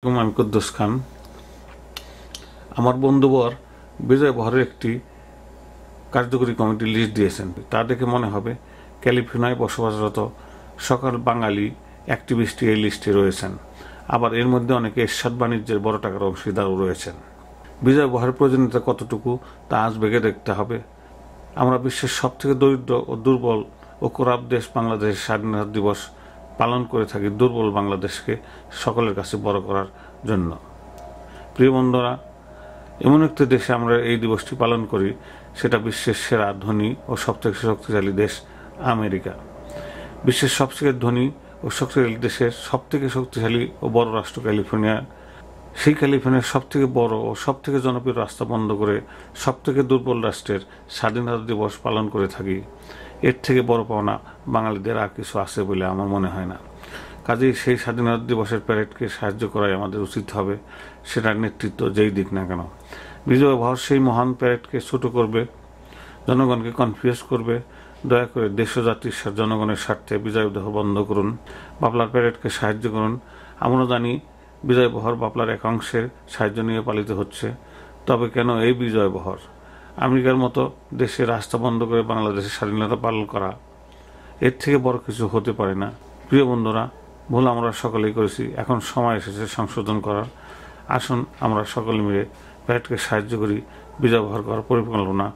আমি কুদ্দুস খান। আমার বন্ধুবর বিজয় বহরের একটি কার্যকরী কমিটি লিস্ট দিয়েছেন। তা দেখে মনে হবে ক্যালিফোর্নিয়ায় বসবাসরত সকল বাঙালি অ্যাক্টিভিস্টই এই লিস্টে রয়েছেন। আবার এর মধ্যে অনেকে এরশাদ বাণিজ্যের বড় টাকার অংশীদারও রয়েছেন। বিজয় বহরের প্রয়োজনীয়তা কতটুকু তা আজ বেগে দেখতে হবে। আমরা বিশ্বের সবথেকে দরিদ্র ও দুর্বল ও কোরাপ দেশ বাংলাদেশের স্বাধীনতা দিবস পালন করে থাকি দুর্বল বাংলাদেশকে সকলের কাছে বড় করার জন্য। প্রিয় বন্ধুরা, এমন একটি দেশে আমরা এই দিবসটি পালন করি, সেটা বিশ্বের সেরা ধনী ও সবথেকে শক্তিশালী দেশ আমেরিকা। বিশ্বের সবথেকে ধনী ও শক্তিশালী দেশের সবথেকে শক্তিশালী ও বড় রাষ্ট্র ক্যালিফোর্নিয়া। সেই ক্যালিফোর্নিয়ার সবথেকে বড় ও সবথেকে জনপ্রিয় রাস্তা বন্ধ করে সবথেকে দুর্বল রাষ্ট্রের স্বাধীনতা দিবস পালন করে থাকি। এর থেকে বড় পাওনা বাঙালিদের আর কিছু আছে বলে আমার মনে হয় না। কাজেই সেই স্বাধীনতা দিবসের প্যারেডকে সাহায্য করাই আমাদের উচিত হবে, সেটার নেতৃত্ব যেই দিক না কেন। বিজয় বহর সেই মহান প্যারেডকে ছোট করবে, জনগণকে কনফিউজ করবে। দয়া করে দেশ ও জাতির জনগণের স্বার্থে বিজয় বহর বন্ধ করুন, বাবলার প্যারেডকে সাহায্য করুন। আমরা জানি বিজয় বহর বাবলার এক অংশের সাহায্য নিয়ে পালিত হচ্ছে, তবে কেন এই বিজয় বহর? আমেরিকার মতো দেশে রাস্তা বন্ধ করে বাংলাদেশের স্বাধীনতা পালন করা, এর থেকে বড় কিছু হতে পারে না। প্রিয় বন্ধুরা, ভুল আমরা সকলেই করেছি, এখন সময় এসেছে সংশোধন করার। আসুন আমরা সকলে মিলে প্যারেডকে সাহায্য করি, বিজয় বহর করার পরিকল্পনা